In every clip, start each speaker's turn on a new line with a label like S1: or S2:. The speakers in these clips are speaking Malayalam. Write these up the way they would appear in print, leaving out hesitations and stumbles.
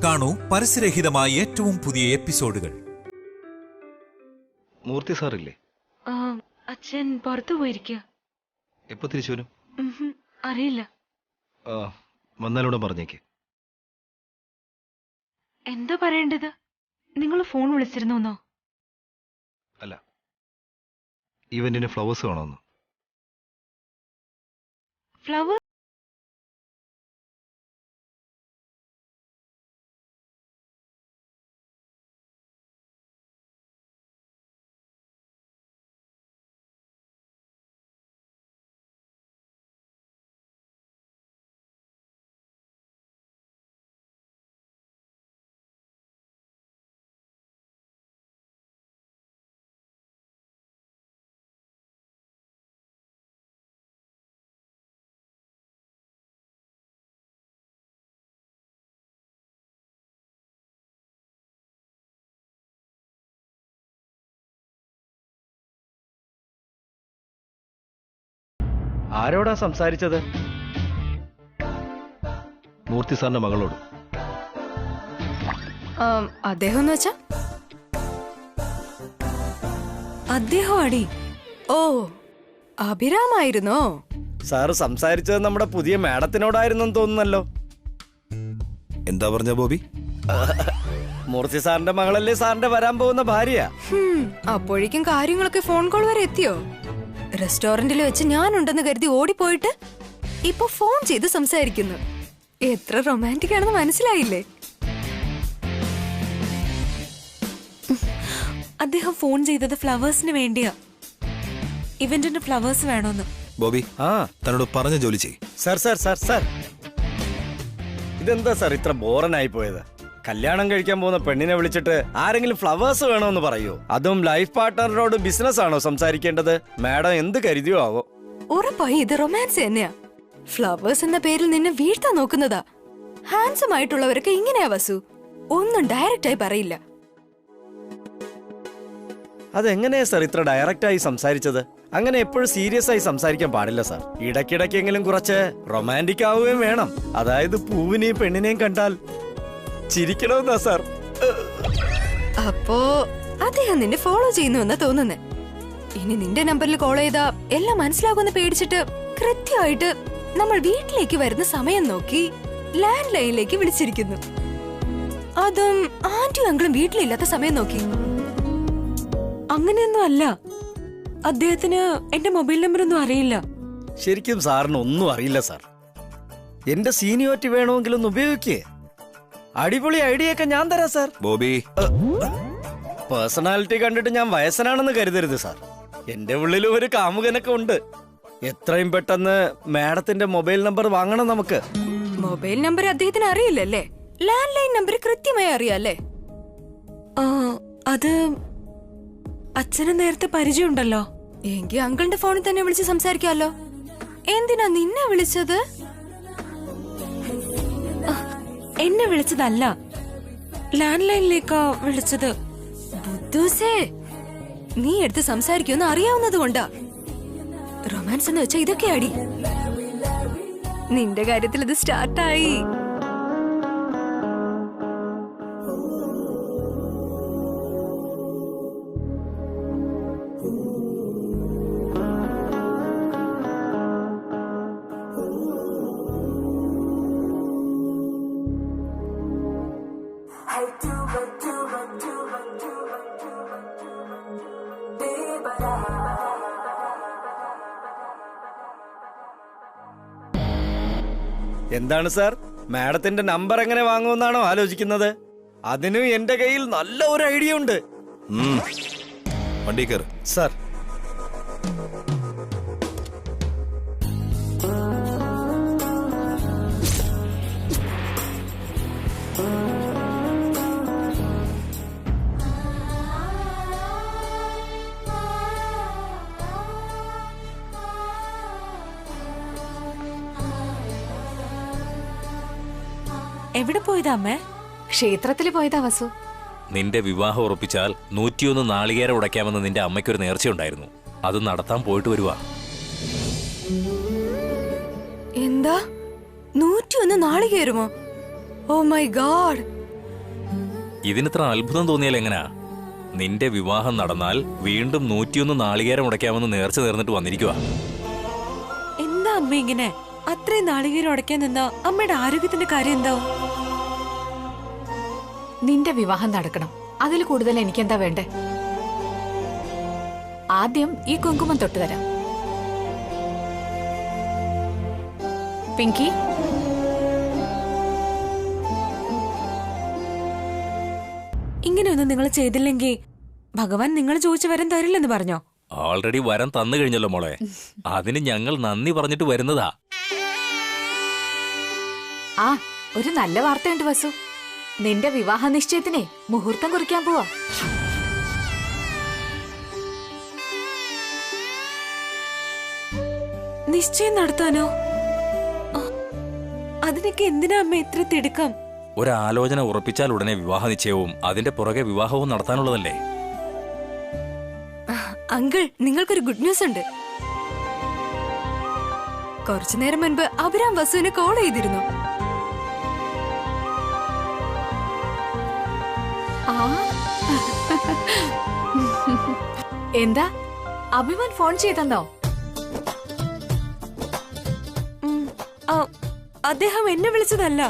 S1: കാണൂ പരസ്യരഹിതമായ ഏറ്റവും പുതിയ എപ്പിസോഡുകൾ.
S2: മൂർത്തി സാറില്ലേ?
S3: അച്ഛൻ പുറത്തു പോയിരിക്കുക.
S2: എപ്പോ തിരിച്ചു വരും?
S3: അറിയില്ല.
S2: വന്നാലൂടെ പറഞ്ഞേക്ക്.
S3: എന്താ പറയേണ്ടത്? നിങ്ങൾ ഫോൺ വിളിച്ചിരുന്നോ?
S2: അല്ല, ഇവന്റിന് ഫ്ലവേഴ്സ് വേണമെന്ന്.
S3: ഫ്ലവർ?
S2: ആരോടാ സംസാരിച്ചത്? മൂർത്തി സാറിന്റെ മകളോട്.
S4: അദ്ദേഹം എന്ന് വെച്ചാ? അദ്ദേഹം അടി. ഓ, അഭിരാമായിരുന്നോ?
S5: സാറ് സംസാരിച്ചത് നമ്മുടെ പുതിയ മാഡത്തിനോടായിരുന്നെന്ന് തോന്നുന്നല്ലോ.
S1: എന്താ പറഞ്ഞ ബോബി?
S5: മൂർത്തി സാറിന്റെ മകളല്ലേ സാറിന്റെ വരാൻ പോകുന്ന ഭാര്യ.
S4: അപ്പോഴേക്കും കാര്യങ്ങളൊക്കെ ഫോൺ കോൾ വരെ എത്തിയോ? റെസ്റ്റോറന്റിൽ വെച്ച് ഞാനുണ്ടെന്ന് കരുതി ഓടിപ്പോയിട്ട് ഇപ്പൊ ഫോൺ ചെയ്ത് സംസാരിക്കുന്നു. എത്ര റൊമാൻറ്റിക് ആണെന്ന് മനസ്സിലായില്ലേ?
S3: അദ്ദേഹം ഫോൺ ചെയ്തത് ഫ്ലവേഴ്സിന് വേണ്ടിയാ. ഇവന്റിന് ഫ്ലവേഴ്സ് വേണോന്ന്.
S1: ബോബി, തന്നോട് പറഞ്ഞ ജോലി ചെയ്.
S5: സാർ ഇതെന്താ സാർ ഇത്ര ബോറനായി പോയത്? കല്യാണം കഴിക്കാൻ പോകുന്ന പെണ്ണിനെ വിളിച്ചിട്ട് ആരെങ്കിലും ഫ്ലവേഴ്സ് വേണമെന്ന് പറയോ? അതും ലൈഫ് പാർട്ട്ണറിനോട് ബിസിനസ് ആണോ സംസാരിക്കേണ്ടത്? മാഡം എന്ത് കരുതിയോ ആവോ.
S4: ഉറപ്പായി ഇത് റൊമാൻസ് തന്നെയാ. ഫ്ലവേഴ്സ് എന്ന പേരിൽ നിന്നെ വീഴ്ത്താൻ നോക്കുന്നതാ. ഹാൻസം ആയിട്ടുള്ളവരൊക്കെ ഇങ്ങനെയാ വസു. ഒന്നും ഡയറക്റ്റ് ആയി പറയില്ല.
S5: അതെങ്ങനെയാ സാർ ഇത്ര ഡയറക്റ്റ് ആയി സംസാരിച്ചത്? അങ്ങനെ എപ്പോഴും സീരിയസ് ആയി സംസാരിക്കാൻ പാടില്ല സാർ. ഇടയ്ക്കിടയ്ക്കെങ്കിലും കുറച്ച് റൊമാൻറ്റിക് ആവുകയും വേണം. അതായത് പൂവിനെയും പെണ്ണിനെയും കണ്ടാൽ ചിരിക്കണമെന്നാ സാർ.
S4: അപ്പോ അദ്ദേഹം നിന്നെ ഫോളോ ചെയ്യുന്നുവെന്നാ തോന്നുന്നേ. ഇനി നിന്റെ നമ്പറിൽ കോൾ ചെയ്താ എല്ലാം മനസ്സിലാകുമെന്ന് പേടിച്ചിട്ട് കൃത്യമായിട്ട് നമ്മൾ വീട്ടിലേക്ക് വരുന്ന സമയം നോക്കി ലാൻഡ് ലൈനിലേക്ക് വിളിച്ചിരിക്കുന്നു. അതും ആന്റിയും അങ്കിളും വീട്ടിലില്ലാത്ത സമയം നോക്കി.
S3: അങ്ങനെയൊന്നും അല്ല. അദ്ദേഹത്തിന് എന്റെ മൊബൈൽ നമ്പർ ഒന്നും അറിയില്ല.
S5: ശരിക്കും സാറിന് ഒന്നും അറിയില്ല സാർ. എന്റെ സീനിയോറിറ്റി വേണമെങ്കിൽ ഒന്ന് ഉപയോഗിക്കേ. അടിപൊളി ഐഡിയ ഒക്കെ ഞാൻ തരാം സാർ.
S1: ബോബി,
S5: പേഴ്സണാലിറ്റി കണ്ടിട്ട് ഞാൻ വയസ്സനാണെന്ന് കരുതരുത് സാർ. എന്റെ ഉള്ളിലും ഒരു കാമുകനൊക്കെ ഉണ്ട്. എത്രയും പെട്ടെന്ന് മാഡത്തിന്റെ മൊബൈൽ നമ്പർ വാങ്ങണം നമുക്ക്.
S4: മൊബൈൽ നമ്പർ അദ്ദേഹത്തിന് അറിയില്ലല്ലേ? ലാൻഡ് ലൈൻ നമ്പർ കൃത്യമായി അറിയാല്ലേ?
S3: അത് അച്ഛന് നേരത്തെ പരിചയമുണ്ടല്ലോ.
S4: എങ്കിൽ അങ്കിളിന്റെ ഫോണിൽ തന്നെ വിളിച്ച് സംസാരിക്കാമല്ലോ. എന്തിനാ നിന്നെ വിളിച്ചത്?
S3: എന്നെ വിളിച്ചതല്ല, ലാൻഡ് ലൈനിലേക്കാ വിളിച്ചത്.
S4: ബുദ്ധൂസേ, നീ എടുത്ത് സംസാരിക്കുമെന്ന് അറിയാവുന്നത് കൊണ്ടാ. റൊമാൻസ് എന്ന് വെച്ചാ ഇതൊക്കെയാടി. നിന്റെ കാര്യത്തിൽ ഇത് സ്റ്റാർട്ടായി.
S5: എന്താണ് സാർ, മാഡത്തിന്റെ നമ്പർ എങ്ങനെ വാങ്ങുമെന്നാണോ ആലോചിക്കുന്നത്? അതിനും എന്റെ കയ്യിൽ നല്ല ഒരു ഐഡിയ ഉണ്ട്.
S1: വണ്ടി കയറ്
S5: സാർ.
S3: എവിടെ പോയതാ അമ്മേ?
S4: ക്ഷേത്രത്തിൽ പോയതാ വസു.
S6: നിന്റെ വിവാഹം ഉറപ്പിച്ചാൽ 101 നാളികേരം ഉടയ്ക്കാമെന്ന് നിന്റെ അമ്മയ്ക്കൊരു നേർച്ചയുണ്ടായിരുന്നു. അത് നടത്താൻ പോയിട്ട് വരുവാ.
S4: എന്താ 101 നാളികേരമോ? ഓ മൈ ഗോഡ്,
S6: ഇതിനിത്ര അത്ഭുതം തോന്നിയാൽ എങ്ങനാ? നിന്റെ വിവാഹം നടന്നാൽ വീണ്ടും 101 നാളികേരം ഉടയ്ക്കാമെന്ന് നേർച്ച നേർന്നിട്ട് വന്നിരിക്കുക.
S3: എന്താ അമ്മ ഇങ്ങനെ? അത്രയും നാളികേരം ഉടയ്ക്കാൻ നിന്നാ അമ്മയുടെ ആരോഗ്യത്തിന്റെ കാര്യം എന്താവും?
S7: നിന്റെ വിവാഹം നടക്കണം. അതിൽ കൂടുതൽ എനിക്കെന്താ വേണ്ടേ? ആദ്യം ഈ കുങ്കുമം തൊട്ട് തരാം. പിങ്കി,
S3: ഇങ്ങനെയൊന്നും നിങ്ങൾ ചെയ്തില്ലെങ്കിൽ ഭഗവാൻ നിങ്ങൾ ചോദിച്ച വരം തരില്ലെന്ന് പറഞ്ഞോ?
S6: ഓൾറെഡി വരം തന്നു കഴിഞ്ഞല്ലോ മോളെ. അതിന് ഞങ്ങൾ നന്ദി പറഞ്ഞിട്ട് വരുന്നതാ.
S7: ആ ഒരു നല്ല വാർത്തയുണ്ട് വസു. നിന്റെ വിവാഹ നിശ്ചയത്തിനെ മുഹൂർത്തം കുറിക്കാൻ പോവാ.
S3: നിശ്ചയം നടത്താനോ? അതിനൊക്കെ എന്തിനാ അമ്മ ഇത്ര തിടുക്കം?
S6: ഒരാലോചന ഉറപ്പിച്ചാൽ ഉടനെ വിവാഹ നിശ്ചയവും അതിന്റെ പുറകെ വിവാഹവും നടത്താനുള്ളതല്ലേ.
S4: അങ്കിൾ, നിങ്ങൾക്കൊരു ഗുഡ് ന്യൂസ് ഉണ്ട്. കുറച്ചു നേരം മുൻപ് അഭിരാം വസുവിനെ കോൾ ചെയ്തിരുന്നു.
S7: എന്താ അഭിമാൻ ഫോൺ ചെയ്തെന്നോ?
S3: അദ്ദേഹം എന്നെ വിളിച്ചതല്ല,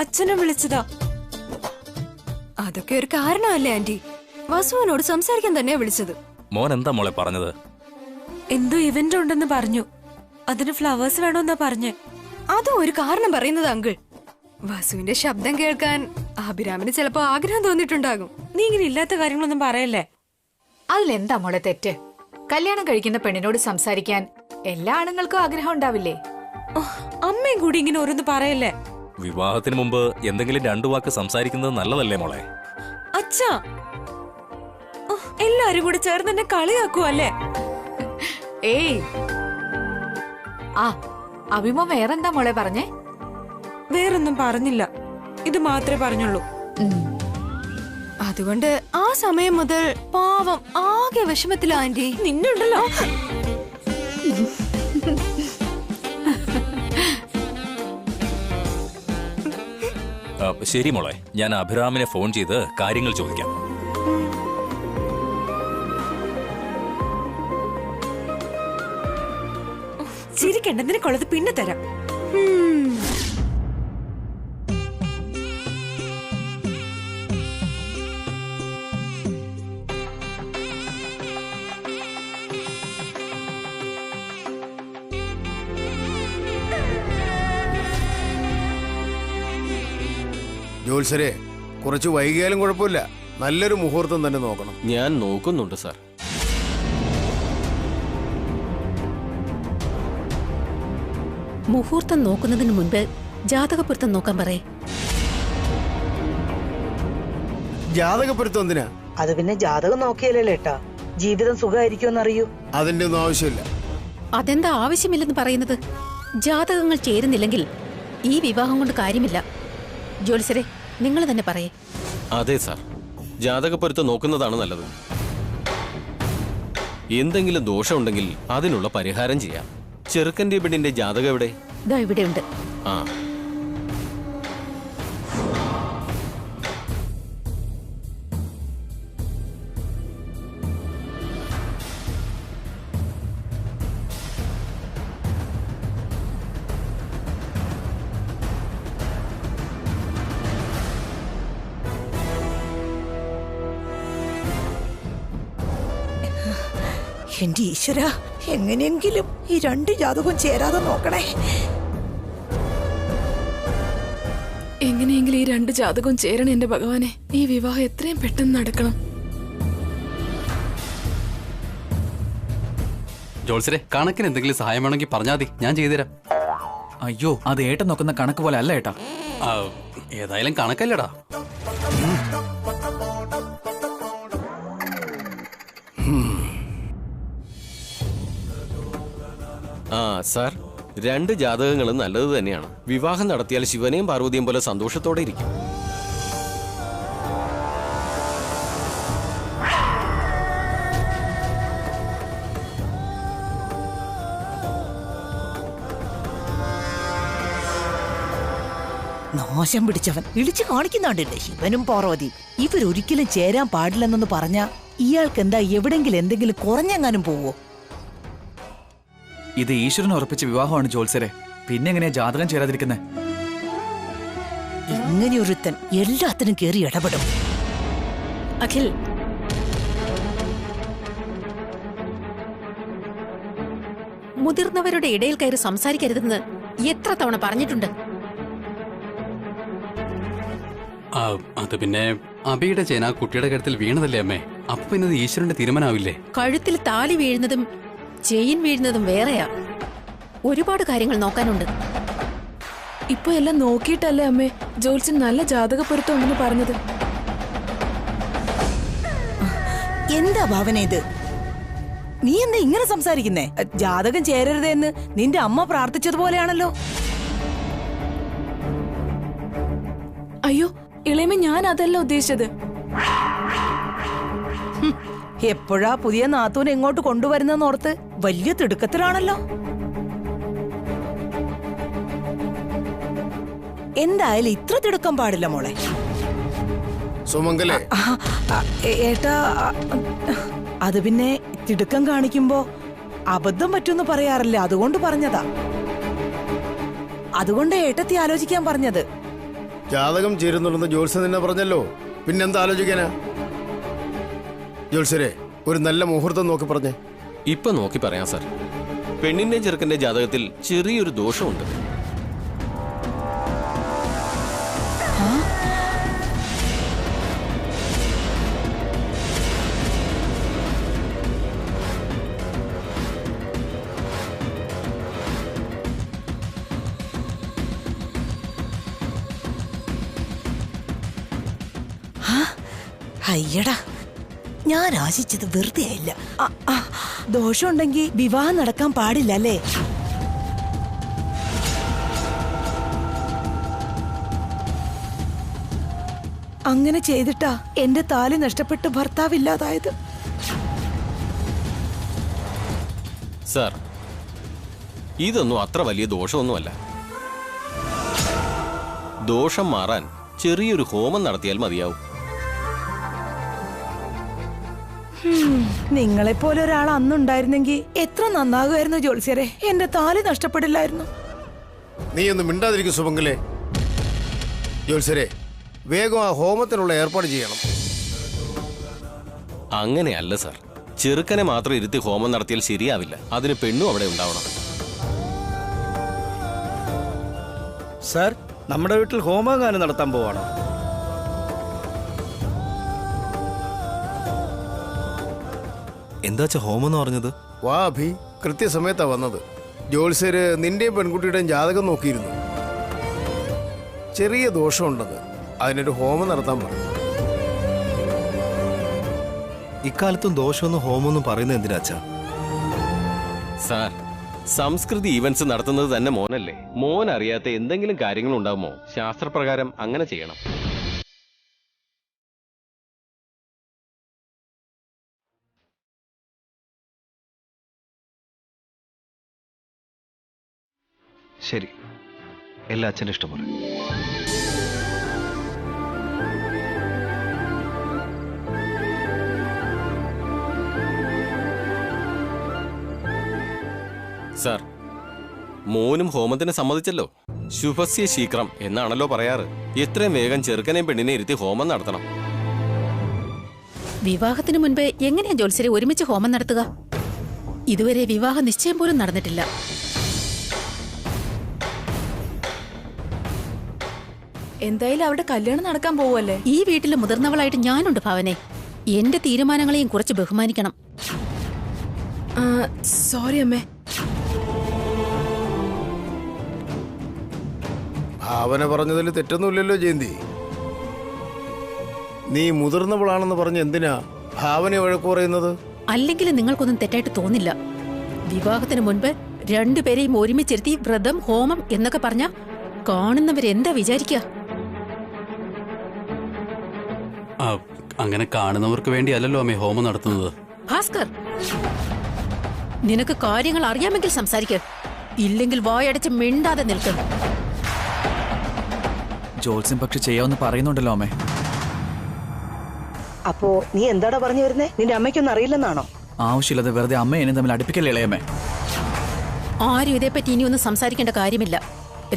S3: അച്ഛനെ വിളിച്ചതാ.
S4: അതൊക്കെ ഒരു കാരണമല്ലേ ആന്റി? വസുവിനോട് സംസാരിക്കാൻ തന്നെയാ വിളിച്ചത്.
S6: മോൻ എന്താ മോളെ പറഞ്ഞത്?
S3: എന്തോ ഇവന്റ് ഉണ്ടെന്ന് പറഞ്ഞു. അതിന് ഫ്ലവേഴ്സ് വേണമെന്നാ പറഞ്ഞേ.
S4: അതും ഒരു കാരണം പറയുന്നത് അങ്കിൾ. വസുവിന്റെ ശബ്ദം കേൾക്കാൻ അഭിരാമിന് ചിലപ്പോ ആഗ്രഹം തോന്നിയിട്ടുണ്ടാകും.
S3: നീ ഇങ്ങനെ ഇല്ലാത്ത കാര്യങ്ങളൊന്നും പറയല്ലേ.
S7: അതിലെന്താ മോളെ തെറ്റ്? കല്യാണം കഴിക്കുന്ന പെണ്ണിനോട് സംസാരിക്കാൻ എല്ലാ ആണുങ്ങൾക്കും ആഗ്രഹം ഉണ്ടാവില്ലേ?
S3: അമ്മയും കൂടി ഇങ്ങനെ ഓരോന്ന് പറയല്ലേ.
S6: വിവാഹത്തിന് മുമ്പ് എന്തെങ്കിലും 2 വാക്ക് സംസാരിക്കുന്നത് നല്ലതല്ലേ മോളെ?
S3: അച്ഛാ, എല്ലാരും കൂടി ചേർന്ന് എന്നെ കളിയാക്കുവല്ലേ?
S7: ഏയ്, ആ അഭിമോ വേറെന്താ മോളെ പറഞ്ഞേ?
S3: വേറൊന്നും പറഞ്ഞില്ല, ഇത് മാത്രമേ പറഞ്ഞുള്ളൂ.
S4: അതുകൊണ്ട് ആ സമയം മുതൽ പാവം ആകെ വിഷമത്തിലാ ആന്റി.
S3: നിന്നുണ്ടല്ലോ.
S6: ശരി മോളെ, ഞാൻ അഭിരാമിനെ ഫോൺ ചെയ്ത് കാര്യങ്ങൾ ചോദിക്കാം.
S3: ചിരിക്കണ്ട, നിനക്കുള്ളത് പിന്നെ തരാം.
S8: ജോത്സരെ, കുറച്ച് വൈകിയാലും കുഴപ്പമില്ല. നല്ലൊരു മുഹൂർത്തം തന്നെ നോക്കണം.
S9: ഞാൻ നോക്കുന്നുണ്ട് സാർ.
S10: മുഹൂർത്തം നോക്കുന്നതിന് മുൻപ് ജാതകപ്പൊരുത്തം നോക്കാൻ പറയേ.
S8: ജാതകപ്പൊരുത്തം എന്തിനാ?
S11: അത് പിന്നെ ജാതകം നോക്കിയല്ലേ ഏട്ടാ ജീവിതം സുഖമായിരിക്കുമെന്നറിയൂ.
S8: അതിന്റെ ഒന്നും ആവശ്യമില്ല.
S10: അതെന്താ ആവശ്യമില്ലെന്ന് പറയുന്നത്? ജാതകങ്ങൾ ചേരുന്നില്ലെങ്കിൽ ഈ വിവാഹം കൊണ്ട് കാര്യമില്ല. ജോത്സരെ, നിങ്ങൾ തന്നെ പറയേ.
S9: അതെ സാർ, ജാതകപ്പൊരുത്തം നോക്കുന്നതാണ് നല്ലത്. എന്തെങ്കിലും ദോഷമുണ്ടെങ്കിൽ അതിനുള്ള പരിഹാരം ചെയ്യാം. ചെറുക്കന്റെ പെണ്ണിന്റെ ജാതകം എവിടെ?
S10: ദാ ഇവിടെയുണ്ട്.
S9: ആ,
S11: എന്റെ ഈശ്വര, എങ്ങനെയെങ്കിലും ഈ 2 ജാതകവും ചേരാതെ നോക്കണേ.
S12: എങ്ങനെയെങ്കിലും ഈ 2 ജാതകവും ചേരണം എന്റെ ഭഗവാനെ. ഈ വിവാഹം എത്രയും പെട്ടെന്ന് നടക്കണം.
S13: ജോത്സരെ, കണക്കിന് എന്തെങ്കിലും സഹായം വേണമെങ്കിൽ പറഞ്ഞാൽ മതി, ഞാൻ ചെയ്തുതരാം.
S14: അയ്യോ, അത് ഏട്ടൻ നോക്കുന്ന കണക്ക് പോലെ അല്ല ഏട്ടാ.
S13: ഏതായാലും കണക്കല്ലടാ.
S9: ആ സാർ, 2 ജാതകങ്ങളും നല്ലത് തന്നെയാണ്. വിവാഹം നടത്തിയാൽ ശിവനെയും പാർവതിയും പോലെ സന്തോഷത്തോടെ ഇരിക്കും.
S11: നാശം പിടിച്ചവൻ ഇളിച്ചു കാണിക്കുന്നുണ്ടല്ലേ ശിവനും പാർവതി. ഇവരൊരിക്കലും ചേരാൻ പാടില്ലെന്നൊന്ന് പറഞ്ഞ ഇയാൾക്ക് എന്താ എവിടെങ്കിലും എന്തെങ്കിലും കുറഞ്ഞെങ്ങാനും പോവോ?
S14: ഇത് ഈശ്വരൻ ഉറപ്പിച്ച വിവാഹമാണ് ജോത്സരെ. പിന്നെ എങ്ങനെയാ ജാതകം ചേരാതിരിക്കുന്നത്?
S11: ഇങ്ങനെയൊരുത്തൻ എല്ലാത്തിനും കേറി ഇടപെടും.
S10: അഖിൽ, മുതിർന്നവരുടെ ഇടയിൽ കയറി സംസാരിക്കരുതെന്ന് എത്ര തവണ പറഞ്ഞിട്ടുണ്ട്?
S13: അത് പിന്നെ അബിയുടെ ചേന കുട്ടിയുടെ കഴുത്തിൽ വീണതല്ലേ അമ്മേ. അപ്പൊ പിന്നെ ഇത് ഈശ്വരന്റെ തീരുമാനമാവില്ലേ?
S10: കഴുത്തിൽ താലി വീഴുന്നതും ചെയിൻ വീഴുന്നതും വേറെയാ. ഒരുപാട് കാര്യങ്ങൾ നോക്കാനുണ്ട്.
S12: ഇപ്പൊ എല്ലാം നോക്കിയിട്ടല്ലേ അമ്മേ ജോത്സ്യൻ നല്ല ജാതക പൊരുത്തമുണ്ടെന്ന് പറഞ്ഞത്?
S11: എന്താ ഭാവന ഇത്? നീ എന്താ ഇങ്ങനെ സംസാരിക്കുന്നേ? ജാതകം ചേരരുതെന്ന് നിന്റെ അമ്മ പ്രാർത്ഥിച്ചതുപോലെയാണല്ലോ.
S12: അയ്യോ ഇളയമ, ഞാൻ അതല്ല ഉദ്ദേശിച്ചത്.
S11: എപ്പോഴാ പുതിയ നാത്തൂനെ എങ്ങോട്ട് കൊണ്ടുവരുന്നെന്നോർത്ത് വലിയ തിടുക്കത്തിലാണല്ലോ. എന്തായാലും ഇത്ര തിടുക്കം പാടില്ല മോളെ.
S8: സുമംഗലേ,
S11: ഏട്ടാ, അത് പിന്നെ തിടുക്കം കാണിക്കുമ്പോ അബദ്ധം പറ്റുമെന്ന് പറയാറില്ല, അതുകൊണ്ട് പറഞ്ഞതാ. അതുകൊണ്ട് ഏട്ടത്തി ആലോചിക്കാൻ പറഞ്ഞത്.
S8: ജാതകം ചേരുന്നുണ്ടെന്ന് ജോത്സ്യൻ തന്നെ പറഞ്ഞല്ലോ, പിന്നെന്താ ആലോചിക്കാനാ? ജോത്സ്യരെ, ഒരു നല്ല മുഹൂർത്തം നോക്കി പറഞ്ഞേ.
S9: ഇപ്പൊ നോക്കി പറയാം സാർ. പെണ്ണിന്റെ ചെറുക്കന്റെ ജാതകത്തിൽ ചെറിയൊരു ദോഷമുണ്ട്.
S11: അയ്യടാ, ഞാൻ ആശിച്ചത് വെറുതെ ആയില്ല. ദോഷമുണ്ടെങ്കിൽ വിവാഹം നടക്കാൻ പാടില്ല അല്ലേ? അങ്ങനെ ചെയ്തിട്ടാ എന്റെ താലി നഷ്ടപ്പെട്ട് ഭർത്താവില്ലാതായത്.
S9: സാർ, ഇതൊന്നും അത്ര വലിയ ദോഷമൊന്നുമല്ല. ദോഷം മാറാൻ ചെറിയൊരു ഹോമം നടത്തിയാൽ മതിയാവും.
S11: നിങ്ങളെപ്പോലെ ഒരാൾ അന്നുണ്ടായിരുന്നെങ്കിൽ എത്ര നന്നാകുമായിരുന്നു ജോത്സ്യരെ. എന്റെ താലി നഷ്ടപ്പെടില്ലായിരുന്നു.
S8: നീ ഒന്നും മിണ്ടാതിരിക്കും സുമംഗലേ. ജോത്സ്യരെ, വേഗം ആ ഹോമത്തിനുള്ള ഏർപ്പാട് ചെയ്യണം.
S9: അങ്ങനെയല്ല സാർ. ചെറുക്കനെ മാത്രം ഇരുത്തി ഹോമം നടത്തിയാൽ ശരിയാവില്ല. അതിന് പെണ്ണും അവിടെ ഉണ്ടാവണം.
S5: സാർ, നമ്മുടെ വീട്ടിൽ ഹോമഗാനം നടത്താൻ പോവാണോ?
S1: എന്താ ഹോമം എന്ന് പറഞ്ഞത്?
S8: വാ അഭി, കൃത്യസമയത്താ വന്നത്. ജോത്സ്യര് നിന്റെയും പെൺകുട്ടിയുടെയും ജാതകം നോക്കിയിരുന്നു. ചെറിയ ദോഷമുണ്ടെന്ന്, അതിനൊരു ഹോമം നടത്താൻ പറഞ്ഞു.
S1: ഇക്കാലത്തും ദോഷമൊന്നും ഹോമൊന്നും പറയുന്നത് എന്തിനാച്ചാ?
S9: സാർ, സംസ്കൃതി ഈവന്റ്സ് നടത്തുന്നത് തന്നെ മോനല്ലേ. മോൻ അറിയാത്ത എന്തെങ്കിലും കാര്യങ്ങൾ ഉണ്ടാകുമോ? ശാസ്ത്രപ്രകാരം അങ്ങനെ ചെയ്യണം.
S2: ശരി, എല്ലാ അച്ഛൻ്റെ ഇഷ്ടംപോലെ.
S9: സാർ, മോനും ഹോമത്തിന് സമ്മതിച്ചല്ലോ. ശുഭസ്യ ശീക്രം എന്നാണല്ലോ പറയാറ്. എത്രയും വേഗം ചെറുക്കനെയും പെണ്ണിനെ ഇരുത്തി ഹോമം നടത്തണം.
S10: വിവാഹത്തിന് മുൻപ് എങ്ങനെയാ ജോത്സ്യരെ ഒരുമിച്ച് ഹോമം നടത്തുക? ഇതുവരെ വിവാഹ നിശ്ചയം പോലും നടന്നിട്ടില്ല.
S12: എന്തായാലും അവരുടെ കല്യാണം നടക്കാൻ പോവല്ലേ?
S10: ഈ വീട്ടിലെ മുതിർന്നവളായിട്ട് ഞാനുണ്ട് ഭാവനെ. എന്റെ തീരുമാനങ്ങളെയും കുറച്ച് ബഹുമാനിക്കണം.
S12: സോറി അമ്മേ.
S8: ഭാവന പറഞ്ഞതിൽ തെറ്റൊന്നുമില്ലല്ലോ ജയന്തി. നീ മുതിർന്നവളാണെന്ന് പറഞ്ഞ് എന്തിനാ ഭാവന വഴക്കു പറയുന്നത്?
S10: അല്ലെങ്കിൽ നിങ്ങൾക്കൊന്നും തെറ്റായിട്ട് തോന്നില്ല. വിവാഹത്തിന് മുൻപ് രണ്ടുപേരെയും ഒരുമിച്ചിരുത്തി വ്രതം, ഹോമം എന്നൊക്കെ പറഞ്ഞ കാണുന്നവരെന്താ വിചാരിക്കുക?
S13: അങ്ങനെ കാണുന്നവർക്ക് വേണ്ടിയല്ലല്ലോ അമ്മേ ഹോമം നടത്തുന്നത്.
S10: ഭാസ്കർ, നിനക്ക് കാര്യങ്ങൾ അറിയാമെങ്കിൽ സംസാരിക്ക, ഇല്ലെങ്കിൽ വായടച്ച് മിണ്ടാതെ നിൽക്കും.
S14: ജോത്സ്യം പക്ഷെ ചെയ്യാമെന്ന് പറയുന്നുണ്ടല്ലോ അമ്മേ.
S11: അപ്പോ നീ എന്താടാ പറഞ്ഞു വരുന്നേ? നിന്റെ അമ്മയ്ക്കൊന്നും അറിയില്ലെന്നാണോ?
S14: ആവശ്യമില്ലാതെ വെറുതെ അമ്മ എന്നെ തമ്മിൽ അടുപ്പിക്കല്ലേ ഇളയമ്മേ.
S10: ആരും ഇതേപ്പറ്റി ഇനിയൊന്നും സംസാരിക്കേണ്ട കാര്യമില്ല.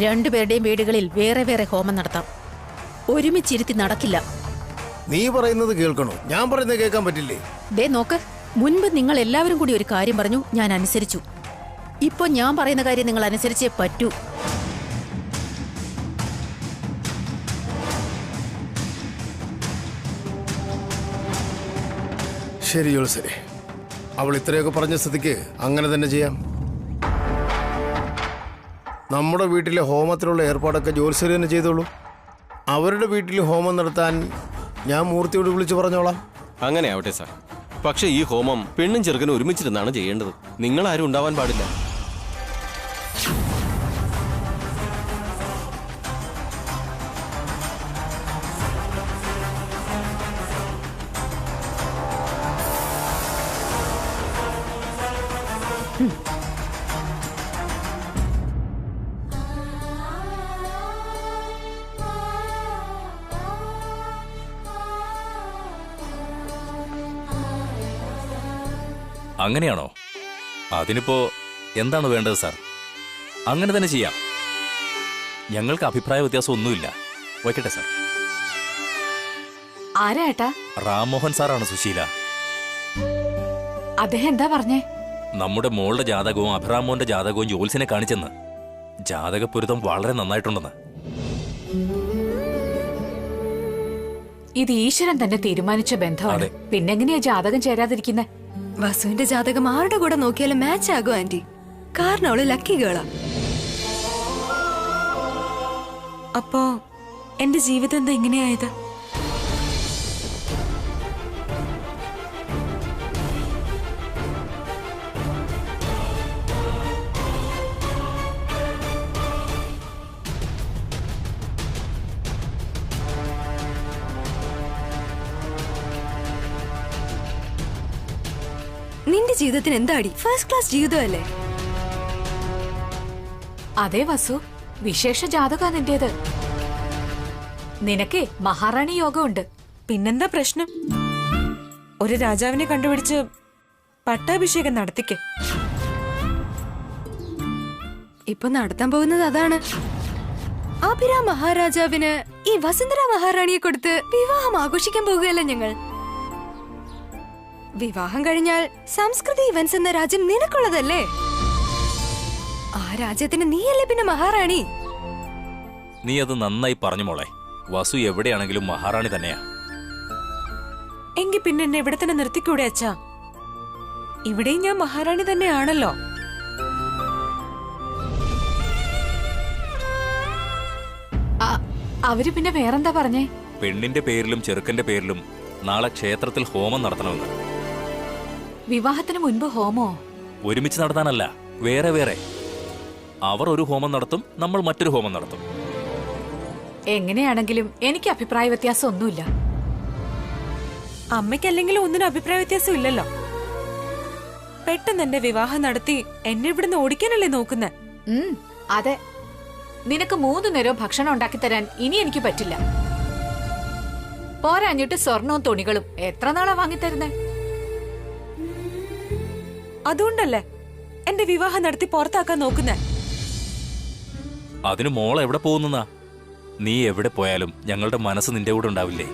S10: രണ്ടുപേരുടെയും വീടുകളിൽ വേറെ വേറെ ഹോമം നടത്താം. ഒരുമിച്ചിരുത്തി നടക്കില്ല.
S8: നീ പറയുന്നത് കേൾക്കണോ? ഞാൻ പറയുന്നത് കേൾക്കാൻ പറ്റില്ലേ?
S10: ദേ നോക്ക്, മുൻപ് നിങ്ങൾ എല്ലാവരും കൂടി ഒരു കാര്യം പറഞ്ഞു, ഞാൻ അനുസരിച്ചു. ഇപ്പൊ ഞാൻ പറയുന്ന കാര്യം നിങ്ങൾ അനുസരിച്ചേ പറ്റൂ.
S8: ശരി ജോത്സരെ, അവൾ ഇത്രയൊക്കെ പറഞ്ഞ സ്ഥിതിക്ക് അങ്ങനെ തന്നെ ചെയ്യാം. നമ്മുടെ വീട്ടിലെ ഹോമത്തിനുള്ള ഏർപ്പാടൊക്കെ ജോത്സര് തന്നെ ചെയ്തോളൂ. അവരുടെ വീട്ടിൽ ഹോമം നടത്താൻ ഞാൻ മൂർത്തിയോട് വിളിച്ചു പറഞ്ഞോളാം.
S9: അങ്ങനെ ആവട്ടെ സാർ. പക്ഷെ ഈ ഹോമം പെണ്ണും ചെറുക്കനും ഒരുമിച്ചിരുന്നാണ് ചെയ്യേണ്ടത്. നിങ്ങളാരും ഉണ്ടാവാൻ പാടില്ല.
S6: അങ്ങനെയാണോ? അതിനിപ്പോ എന്താണ് വേണ്ടത് സാർ? അങ്ങനെ തന്നെ ചെയ്യാം. ഞങ്ങൾക്ക് അഭിപ്രായ വ്യത്യാസം ഒന്നുമില്ല. വയ്ക്കട്ടെ സാർ.
S7: ആരാ ഏട്ടാ?
S6: റാംമോഹൻ സാറാണ് സുശീല.
S7: അദ്ദേഹം എന്താ പറഞ്ഞേ?
S6: നമ്മുടെ മോളുടെ ജാതകവും അഭിറാമോന്റെ ജാതകവും ജോത്സ്യനെ കാണിച്ചെന്ന്. ജാതകപ്പൊരുത്തം വളരെ നന്നായിട്ടുണ്ടെന്ന്.
S7: ഇത് ഈശ്വരൻ തന്നെ തീരുമാനിച്ച ബന്ധമാണ്. പിന്നെങ്ങനെയാ ജാതകം ചേരാതിരിക്കുന്നെ?
S4: വസുവിന്റെ ജാതകം ആരുടെ കൂടെ നോക്കിയാലും മാച്ച് ആകും ആന്റി. കാരണം അവള് ലക്കി ഗേളാ.
S3: അപ്പോ എന്റെ ജീവിതം എന്താ ഇങ്ങനെയായത്?
S4: നിന്റെ ജീവിതത്തിന് എന്താടി? ഫസ്റ്റ് ക്ലാസ് ജീവിതമല്ലേ?
S7: അതേ വസു, വിശേഷ ജാതകാ നിന്റേത്. നിനക്കേ മഹാറാണി യോഗമുണ്ട്.
S3: പിന്നെന്താ പ്രശ്നം? ഒരു രാജാവിനെ കണ്ടുപിടിച്ച് പട്ടാഭിഷേകം നടത്തിക്ക്.
S4: ഇപ്പൊ നടത്താൻ പോകുന്നത് അതാണ്. അഭിരാം മഹാരാജാവിന് ഈ വസുന്ധര മഹാറാണിയെ കൊടുത്ത് വിവാഹം ആഘോഷിക്കാൻ പോകുകയല്ലേ ഞങ്ങൾ. വിവാഹം കഴിഞ്ഞാൽ സംസ്കൃതി ഇവന്റ്സ് എന്ന രാജ്യം നിനക്കുള്ളതല്ലേ? ആ രാജ്യത്തിന് നീയല്ലേ പിന്നെ മഹാറാണി.
S6: നീ അത് നന്നായി പറഞ്ഞു മോളെ. വസു എവിടെയാണെങ്കിലും മഹാറാണി തന്നെയാ.
S3: എങ്കി പിന്നെ എന്നെ ഇവിടെ തന്നെ നിർത്തിക്കൂടെ അച്ഛാ? ഇവിടെയും ഞാൻ മഹാറാണി തന്നെയാണല്ലോ.
S7: അവര് പിന്നെ വേറെന്താ പറഞ്ഞേ?
S6: പെണ്ണിന്റെ പേരിലും ചെറുക്കന്റെ പേരിലും നാളെ ക്ഷേത്രത്തിൽ ഹോമം നടത്തണമെന്ന്.
S7: വിവാഹത്തിന് മുൻപ് ഹോമോ?
S6: ഒരുമിച്ച് നടത്താനല്ല, വേറെ വേറെ. അവർ ഒരു ഹോമം നടത്തും, നമ്മൾ മറ്റൊരു ഹോമം നടത്തും.
S7: എങ്ങനെയാണെങ്കിലും എനിക്ക് അഭിപ്രായ വ്യത്യാസം ഒന്നുമില്ല.
S3: അമ്മയ്ക്കല്ലെങ്കിലും ഒന്നിനും അഭിപ്രായ വ്യത്യാസം ഇല്ലല്ലോ. പെട്ടെന്ന് എന്റെ വിവാഹം നടത്തി എന്നെ ഇവിടുന്ന് ഓടിക്കാനല്ലേ നോക്കുന്നേ?
S7: അതെ. നിനക്ക് 3 നേരവും ഭക്ഷണം ഉണ്ടാക്കി തരാൻ ഇനി എനിക്ക് പറ്റില്ല. പോരാഞ്ഞിട്ട് സ്വർണവും തുണികളും എത്ര നാളാ വാങ്ങിത്തരുന്നേ?
S3: അതുകൊണ്ടല്ലേ എന്റെ വിവാഹം നടത്തി പുറത്താക്കാൻ നോക്കുന്നേ.
S6: അതിന് മോൾ എവിടെ പോകുന്നാ? നീ എവിടെ പോയാലും ഞങ്ങളുടെ മനസ്സ് നിന്റെ കൂടെ ഉണ്ടാവില്ലേ?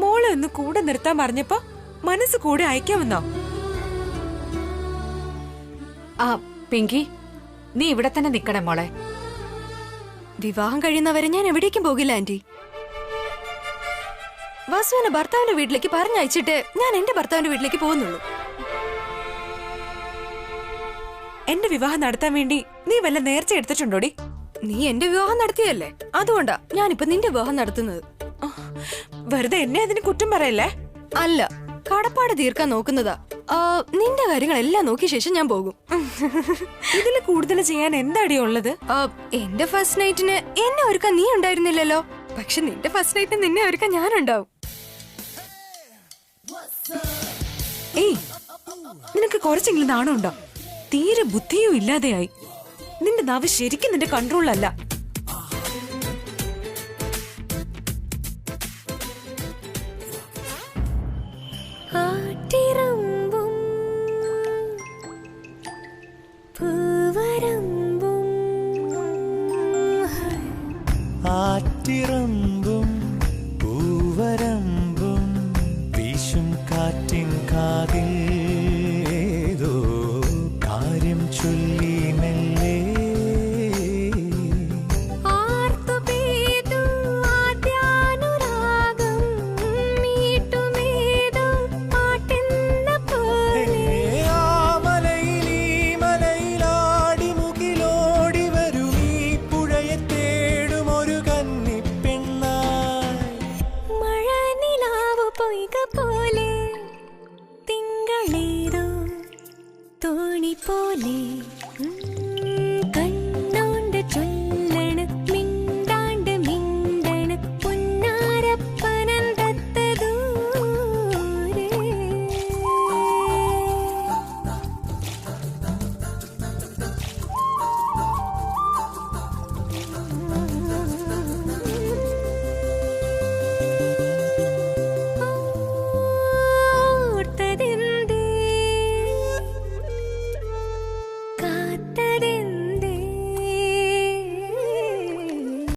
S3: മോളെ ഒന്ന് കൂടെ നിർത്താൻ പറഞ്ഞപ്പോ മനസ്സ് കൂടെ അയക്കാമെന്നോ?
S7: പിങ്കി, നീ ഇവിടെ തന്നെ നിക്കണേ മോളെ.
S4: വിവാഹം കഴിയുന്നവരെ ഞാൻ എവിടേക്കും പോകില്ല ആന്റി. വസുവിനെ ഭർത്താവിന്റെ വീട്ടിലേക്ക് പറഞ്ഞയച്ചിട്ട് ഞാൻ എന്റെ ഭർത്താവിന്റെ വീട്ടിലേക്ക് പോകുന്നുള്ളൂ.
S3: എന്റെ വിവാഹം നടത്താൻ വേണ്ടി നീ വല്ല നേർച്ച എടുത്തിട്ടുണ്ടോടി?
S4: നീ എന്റെ വിവാഹം നടത്തിയല്ലേ, അതുകൊണ്ടാ ഞാനിപ്പോ നിന്റെ വിവാഹം നടത്തുന്നത്.
S3: വെറുതെ എന്നെ അതിന് കുറ്റം പറയല്ലേ.
S4: അല്ല, കടപ്പാട് തീർക്കാൻ നോക്കുന്നതാ. നിന്റെ കാര്യങ്ങളെല്ലാം നോക്കിയ ശേഷം ഞാൻ പോകും.
S3: ഇതില് കൂടുതൽ ചെയ്യാൻ എന്താടി ഉള്ളത്?
S4: എന്റെ ഫസ്റ്റ് നൈറ്റിന് എന്നെ ഒരുക്കാൻ നീ ഉണ്ടായിരുന്നില്ലല്ലോ. പക്ഷെ നിന്റെ ഫസ്റ്റ് നൈറ്റിന് നിന്നെ ഒരുക്കാൻ ഞാനുണ്ടാവും.
S3: ഏയ്, നിനക്ക് കുറച്ചെങ്കിലും നാണമുണ്ടോ? തീരെ ബുദ്ധിയും ഇല്ലാതെയായി. നിന്റെ നാവ് ശരിക്കും നിന്റെ കൺട്രോളല്ല.
S15: ആട്ടിറമ്പും പൂവരമ്പും
S16: ആറ്റിറമ്പും